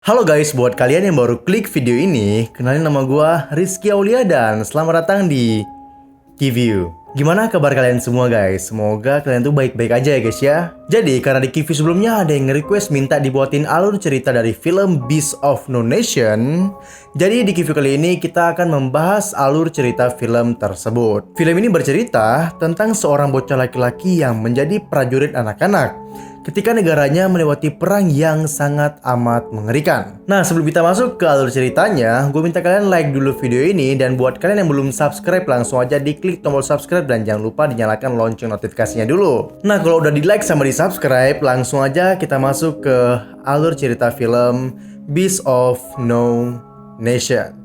Halo guys, buat kalian yang baru klik video ini, kenalin nama gua Rizky Aulia dan selamat datang di Kiview. Gimana kabar kalian semua guys? Semoga kalian tuh baik-baik aja ya guys ya. Jadi karena di Kiview sebelumnya ada yang nge-request minta dibuatin alur cerita dari film Beast of No Nation. Jadi di Kiview kali ini kita akan membahas alur cerita film tersebut. Film ini bercerita tentang seorang bocah laki-laki yang menjadi prajurit anak-anak ketika negaranya melewati perang yang sangat amat mengerikan. Nah, sebelum kita masuk ke alur ceritanya, gue minta kalian like dulu video ini, dan buat kalian yang belum subscribe, langsung aja diklik tombol subscribe dan jangan lupa dinyalakan lonceng notifikasinya dulu. Nah, kalau udah di like sama di subscribe, langsung aja kita masuk ke alur cerita film Beast of No Nation.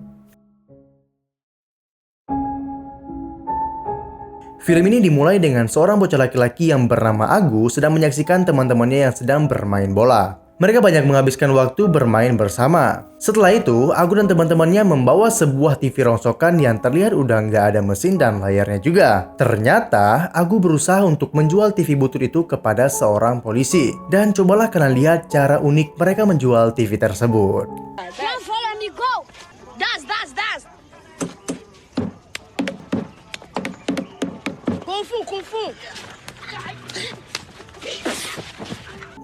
Film ini dimulai dengan seorang bocah laki-laki yang bernama Agu sedang menyaksikan teman-temannya yang sedang bermain bola. Mereka banyak menghabiskan waktu bermain bersama. Setelah itu, Agu dan teman-temannya membawa sebuah TV rongsokan yang terlihat udah nggak ada mesin dan layarnya juga. Ternyata, Agu berusaha untuk menjual TV butut itu kepada seorang polisi. Dan cobalah kalian lihat cara unik mereka menjual TV tersebut. Kung fu.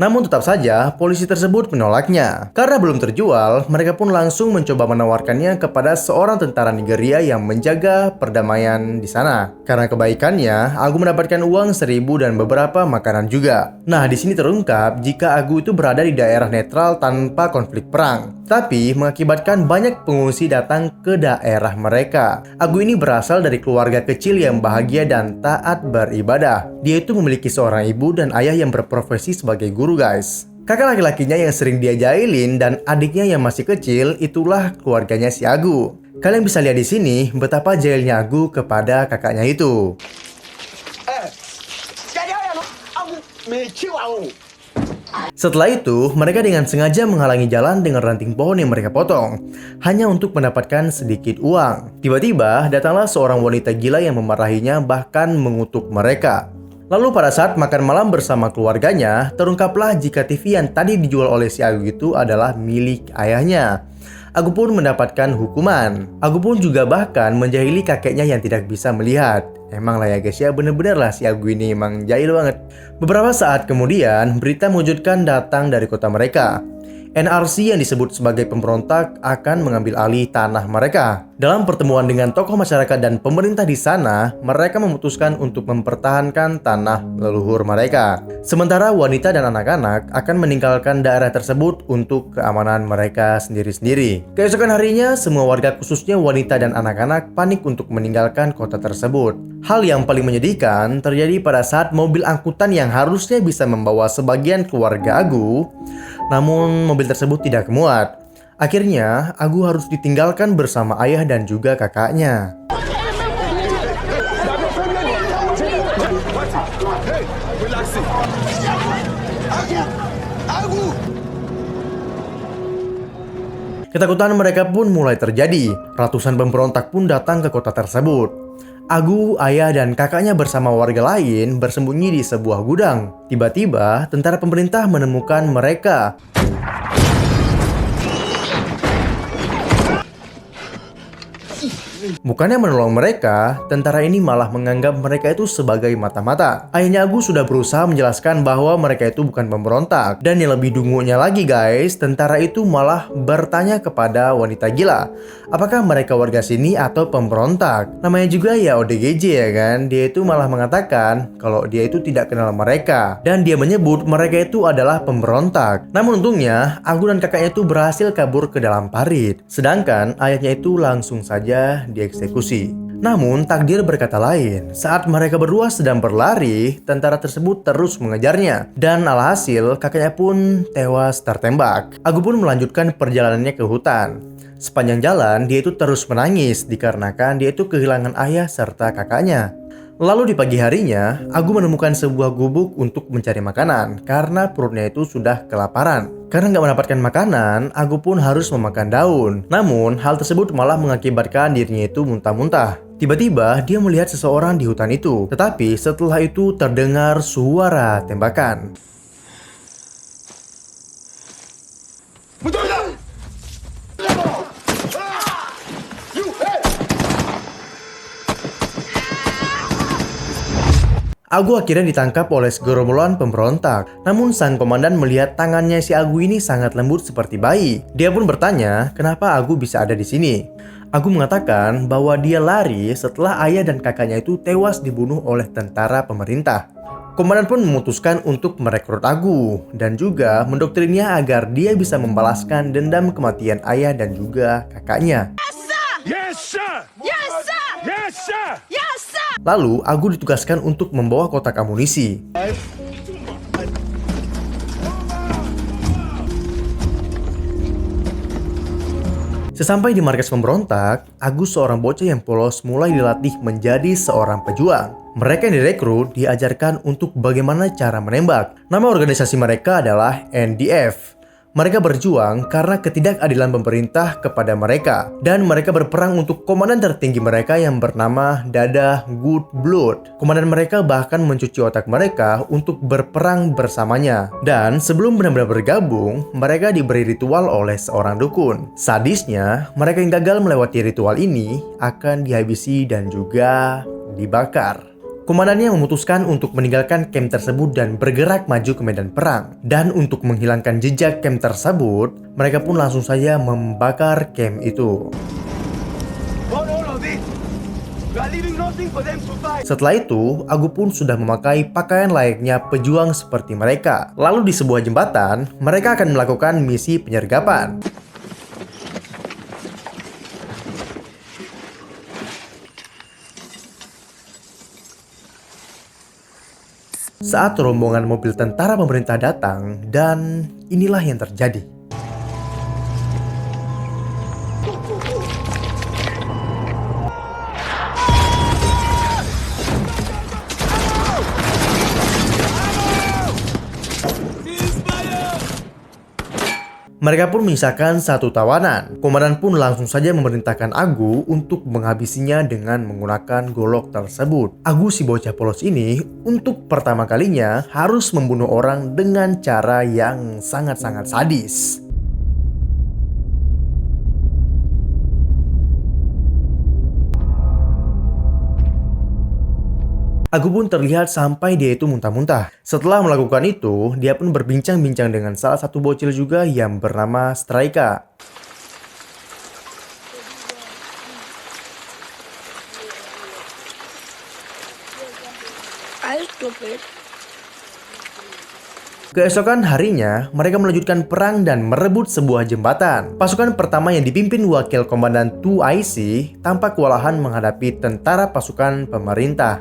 Namun tetap saja, polisi tersebut menolaknya. Karena belum terjual, mereka pun langsung mencoba menawarkannya kepada seorang tentara Nigeria yang menjaga perdamaian di sana. Karena kebaikannya, Agu mendapatkan uang 1.000 dan beberapa makanan juga. Nah, di sini terungkap jika Agu itu berada di daerah netral tanpa konflik perang, tapi mengakibatkan banyak pengungsi datang ke daerah mereka. Agu ini berasal dari keluarga kecil yang bahagia dan taat beribadah. Dia itu memiliki seorang ibu dan ayah yang berprofesi sebagai guru guys. Kakak laki-lakinya yang sering dia jahilin dan adiknya yang masih kecil, itulah keluarganya si Agu. Kalian bisa lihat di sini betapa jahilnya Agu kepada kakaknya itu. Setelah itu, mereka dengan sengaja menghalangi jalan dengan ranting pohon yang mereka potong, hanya untuk mendapatkan sedikit uang. Tiba-tiba, datanglah seorang wanita gila yang memarahinya bahkan mengutuk mereka. Lalu pada saat makan malam bersama keluarganya, terungkaplah jika TV yang tadi dijual oleh si Agu itu adalah milik ayahnya. Agu pun mendapatkan hukuman. Agu pun juga bahkan menjahili kakeknya yang tidak bisa melihat. Emang lah ya guys ya, bener-bener lah si Agu ini emang jahil banget. Beberapa saat kemudian, berita mengejutkan datang dari kota mereka. NRC yang disebut sebagai pemberontak akan mengambil alih tanah mereka. Dalam pertemuan dengan tokoh masyarakat dan pemerintah di sana, mereka memutuskan untuk mempertahankan tanah leluhur mereka. Sementara wanita dan anak-anak akan meninggalkan daerah tersebut untuk keamanan mereka sendiri-sendiri. Keesokan harinya, semua warga khususnya wanita dan anak-anak panik untuk meninggalkan kota tersebut. Hal yang paling menyedihkan terjadi pada saat mobil angkutan yang harusnya bisa membawa sebagian keluarga Agu, namun mobil tersebut tidak muat. Akhirnya, Agu harus ditinggalkan bersama ayah dan juga kakaknya. Ketakutan mereka pun mulai terjadi. Ratusan pemberontak pun datang ke kota tersebut. Agu, ayah, dan kakaknya bersama warga lain bersembunyi di sebuah gudang. Tiba-tiba, tentara pemerintah menemukan mereka. Bukannya menolong mereka, tentara ini malah menganggap mereka itu sebagai mata-mata. Ayahnya Agu sudah berusaha menjelaskan bahwa mereka itu bukan pemberontak. Dan yang lebih dungunya lagi guys, tentara itu malah bertanya kepada wanita gila, apakah mereka warga sini atau pemberontak? Namanya juga ya ODGJ ya kan. Dia itu malah mengatakan kalau dia itu tidak kenal mereka. Dan dia menyebut mereka itu adalah pemberontak. Namun untungnya, Agu dan kakaknya itu berhasil kabur ke dalam parit. Sedangkan ayahnya itu langsung saja dieksekusi. Namun takdir berkata lain. Saat mereka berdua sedang berlari, tentara tersebut terus mengejarnya. Dan alhasil kakaknya pun tewas tertembak. Agu pun melanjutkan perjalanannya ke hutan. Sepanjang jalan dia itu terus menangis dikarenakan dia itu kehilangan ayah serta kakaknya. Lalu di pagi harinya, Agu menemukan sebuah gubuk untuk mencari makanan karena perutnya itu sudah kelaparan. Karena nggak mendapatkan makanan, Agu pun harus memakan daun. Namun, hal tersebut malah mengakibatkan dirinya itu muntah-muntah. Tiba-tiba, dia melihat seseorang di hutan itu. Tetapi setelah itu terdengar suara tembakan. Agu akhirnya ditangkap oleh segerombolan pemberontak. Namun sang komandan melihat tangannya si Agu ini sangat lembut seperti bayi. Dia pun bertanya, kenapa Agu bisa ada di sini? Agu mengatakan bahwa dia lari setelah ayah dan kakaknya itu tewas dibunuh oleh tentara pemerintah. Komandan pun memutuskan untuk merekrut Agu dan juga mendoktrinnya agar dia bisa membalaskan dendam kematian ayah dan juga kakaknya. Yes, sir! Yes, sir! Yes, sir! Yes, sir! Lalu, Agu ditugaskan untuk membawa kotak amunisi. Sesampai di markas pemberontak, Agus seorang bocah yang polos mulai dilatih menjadi seorang pejuang. Mereka yang direkrut diajarkan untuk bagaimana cara menembak. Nama organisasi mereka adalah NDF. Mereka berjuang karena ketidakadilan pemerintah kepada mereka. Dan mereka berperang untuk komandan tertinggi mereka yang bernama Dada Good Blood. Komandan mereka bahkan mencuci otak mereka untuk berperang bersamanya. Dan sebelum benar-benar bergabung, mereka diberi ritual oleh seorang dukun. Sadisnya, mereka yang gagal melewati ritual ini akan dihabisi dan juga dibakar. Komandannya memutuskan untuk meninggalkan camp tersebut dan bergerak maju ke medan perang. Dan untuk menghilangkan jejak camp tersebut, mereka pun langsung saja membakar camp itu. Setelah itu, Agu pun sudah memakai pakaian layaknya pejuang seperti mereka. Lalu di sebuah jembatan, mereka akan melakukan misi penyergapan. Saat rombongan mobil tentara pemerintah datang, dan inilah yang terjadi. Mereka pun menyisakan satu tawanan. Komandan pun langsung saja memerintahkan Agu untuk menghabisinya dengan menggunakan golok tersebut. Agu si bocah polos ini untuk pertama kalinya harus membunuh orang dengan cara yang sangat-sangat sadis. Agu pun terlihat sampai dia itu muntah-muntah. Setelah melakukan itu, dia pun berbincang-bincang dengan salah satu bocil juga yang bernama Straika. Keesokan harinya, mereka melanjutkan perang dan merebut sebuah jembatan. Pasukan pertama yang dipimpin Wakil Komandan 2IC tampak kewalahan menghadapi tentara pasukan pemerintah.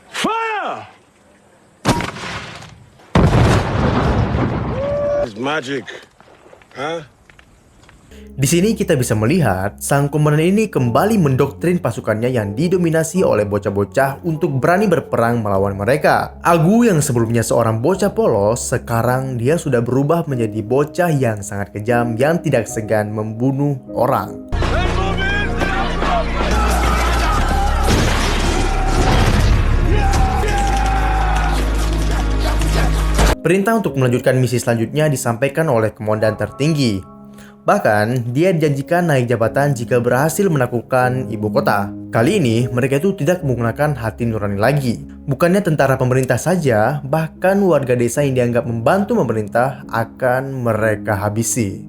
Fire! It's magic. Huh? Di sini kita bisa melihat sang komandan ini kembali mendoktrin pasukannya yang didominasi oleh bocah-bocah untuk berani berperang melawan mereka. Agu yang sebelumnya seorang bocah polos, sekarang dia sudah berubah menjadi bocah yang sangat kejam yang tidak segan membunuh orang. Perintah untuk melanjutkan misi selanjutnya disampaikan oleh komandan tertinggi. Bahkan, dia dijanjikan naik jabatan jika berhasil menaklukkan ibu kota. Kali ini, mereka itu tidak menggunakan hati nurani lagi. Bukannya tentara pemerintah saja, bahkan warga desa yang dianggap membantu pemerintah akan mereka habisi.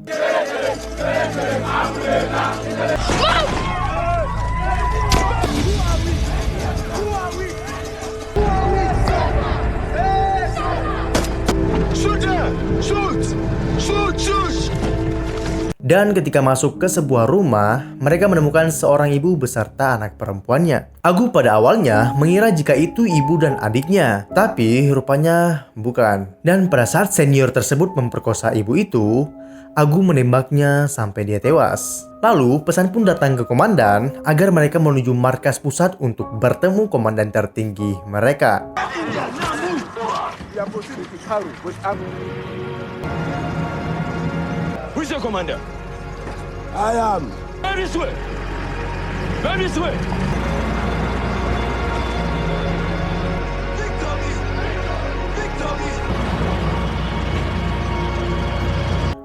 Dan ketika masuk ke sebuah rumah, mereka menemukan seorang ibu beserta anak perempuannya. Agu pada awalnya mengira jika itu ibu dan adiknya, tapi rupanya bukan. Dan pada saat senior tersebut memperkosa ibu itu, Agu menembaknya sampai dia tewas. Lalu pesan pun datang ke komandan agar mereka menuju markas pusat untuk bertemu komandan tertinggi mereka. Who's your commander? I am. Go this way. Go this way.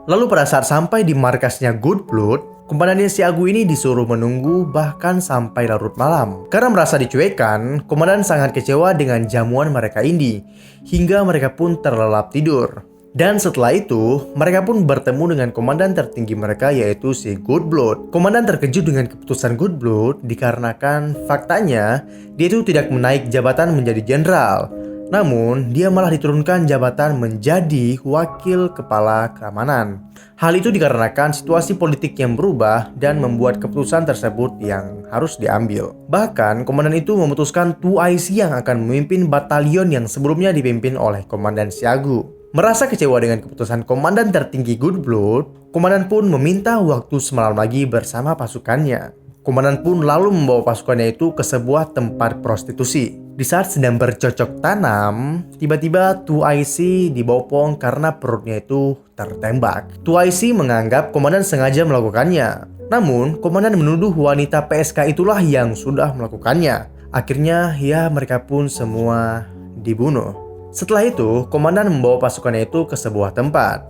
Lalu pada saat sampai di markasnya Good Blood, komandannya si Agu ini disuruh menunggu bahkan sampai larut malam. Karena merasa dicuekan, komandan sangat kecewa dengan jamuan mereka ini, hingga mereka pun terlelap tidur. Dan setelah itu, mereka pun bertemu dengan komandan tertinggi mereka yaitu si Good Blood. Komandan terkejut dengan keputusan Good Blood dikarenakan faktanya dia itu tidak menaik jabatan menjadi jenderal. Namun, dia malah diturunkan jabatan menjadi wakil kepala keamanan. Hal itu dikarenakan situasi politik yang berubah dan membuat keputusan tersebut yang harus diambil. Bahkan, komandan itu memutuskan 2IC yang akan memimpin batalion yang sebelumnya dipimpin oleh Komandan Siagu. Merasa kecewa dengan keputusan komandan tertinggi Good Blood, komandan pun meminta waktu semalam lagi bersama pasukannya. Komandan pun lalu membawa pasukannya itu ke sebuah tempat prostitusi. Di saat sedang bercocok tanam, tiba-tiba 2IC dibopong karena perutnya itu tertembak. 2IC menganggap komandan sengaja melakukannya. Namun, komandan menuduh wanita PSK itulah yang sudah melakukannya. Akhirnya, ya mereka pun semua dibunuh. Setelah itu, komandan membawa pasukannya itu ke sebuah tempat.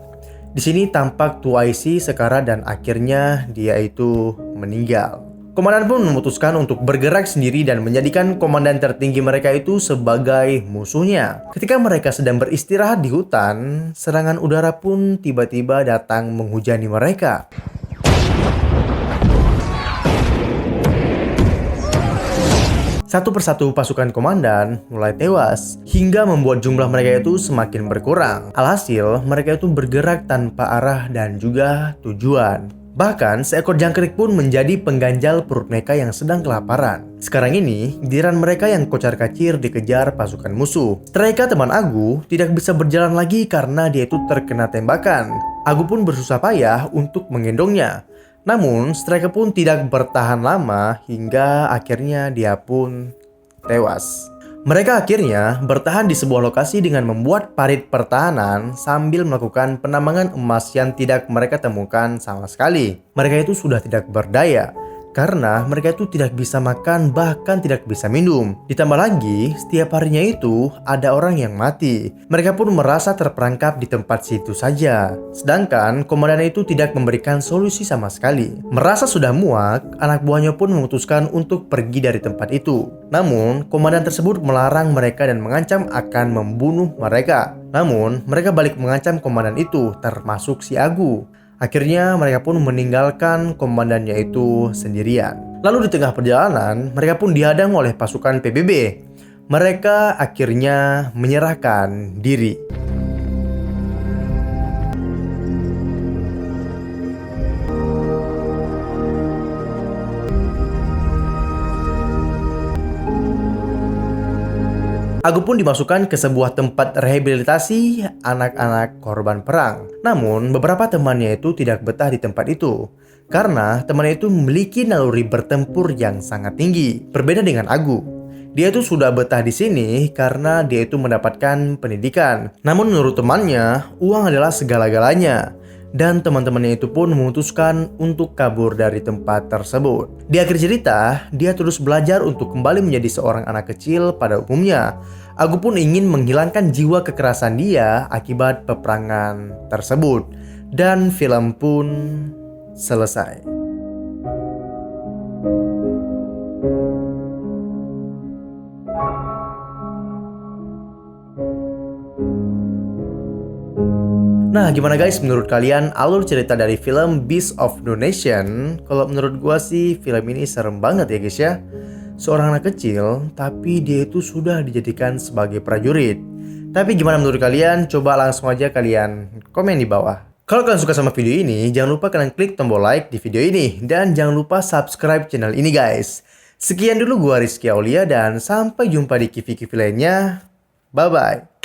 Di sini tampak 2IC sekarat dan akhirnya dia itu meninggal. Komandan pun memutuskan untuk bergerak sendiri dan menjadikan komandan tertinggi mereka itu sebagai musuhnya. Ketika mereka sedang beristirahat di hutan, serangan udara pun tiba-tiba datang menghujani mereka. Satu persatu pasukan komandan mulai tewas, hingga membuat jumlah mereka itu semakin berkurang. Alhasil, mereka itu bergerak tanpa arah dan juga tujuan. Bahkan, seekor jangkrik pun menjadi pengganjal perut mereka yang sedang kelaparan. Sekarang ini, giliran mereka yang kocar-kacir dikejar pasukan musuh. Traika teman Agu tidak bisa berjalan lagi karena dia itu terkena tembakan. Agu pun bersusah payah untuk menggendongnya. Namun, Traika pun tidak bertahan lama hingga akhirnya dia pun tewas. Mereka akhirnya bertahan di sebuah lokasi dengan membuat parit pertahanan sambil melakukan penambangan emas yang tidak mereka temukan sama sekali. Mereka itu sudah tidak berdaya karena mereka itu tidak bisa makan bahkan tidak bisa minum. Ditambah lagi, setiap harinya itu ada orang yang mati. Mereka pun merasa terperangkap di tempat situ saja. Sedangkan komandan itu tidak memberikan solusi sama sekali. Merasa sudah muak, anak buahnya pun memutuskan untuk pergi dari tempat itu. Namun, komandan tersebut melarang mereka dan mengancam akan membunuh mereka. Namun, mereka balik mengancam komandan itu, termasuk si Agu. Akhirnya mereka pun meninggalkan komandannya itu sendirian. Lalu di tengah perjalanan, mereka pun dihadang oleh pasukan PBB. Mereka akhirnya menyerahkan diri. Agu pun dimasukkan ke sebuah tempat rehabilitasi anak-anak korban perang. Namun, beberapa temannya itu tidak betah di tempat itu. Karena temannya itu memiliki naluri bertempur yang sangat tinggi. Berbeda dengan Agu. Dia itu sudah betah di sini karena dia itu mendapatkan pendidikan. Namun menurut temannya, uang adalah segala-galanya. Dan teman-temannya itu pun memutuskan untuk kabur dari tempat tersebut. Di akhir cerita, dia terus belajar untuk kembali menjadi seorang anak kecil pada umumnya. Agu pun ingin menghilangkan jiwa kekerasan dia akibat peperangan tersebut. Dan film pun selesai. Nah, gimana guys menurut kalian alur cerita dari film Beast of No Nation? Kalau menurut gua sih film ini serem banget ya guys ya. Seorang anak kecil, tapi dia itu sudah dijadikan sebagai prajurit. Tapi gimana menurut kalian? Coba langsung aja kalian komen di bawah. Kalau kalian suka sama video ini, jangan lupa kalian klik tombol like di video ini. Dan jangan lupa subscribe channel ini guys. Sekian dulu gua Rizky Aulia dan sampai jumpa di kivi-kivi lainnya. Bye-bye.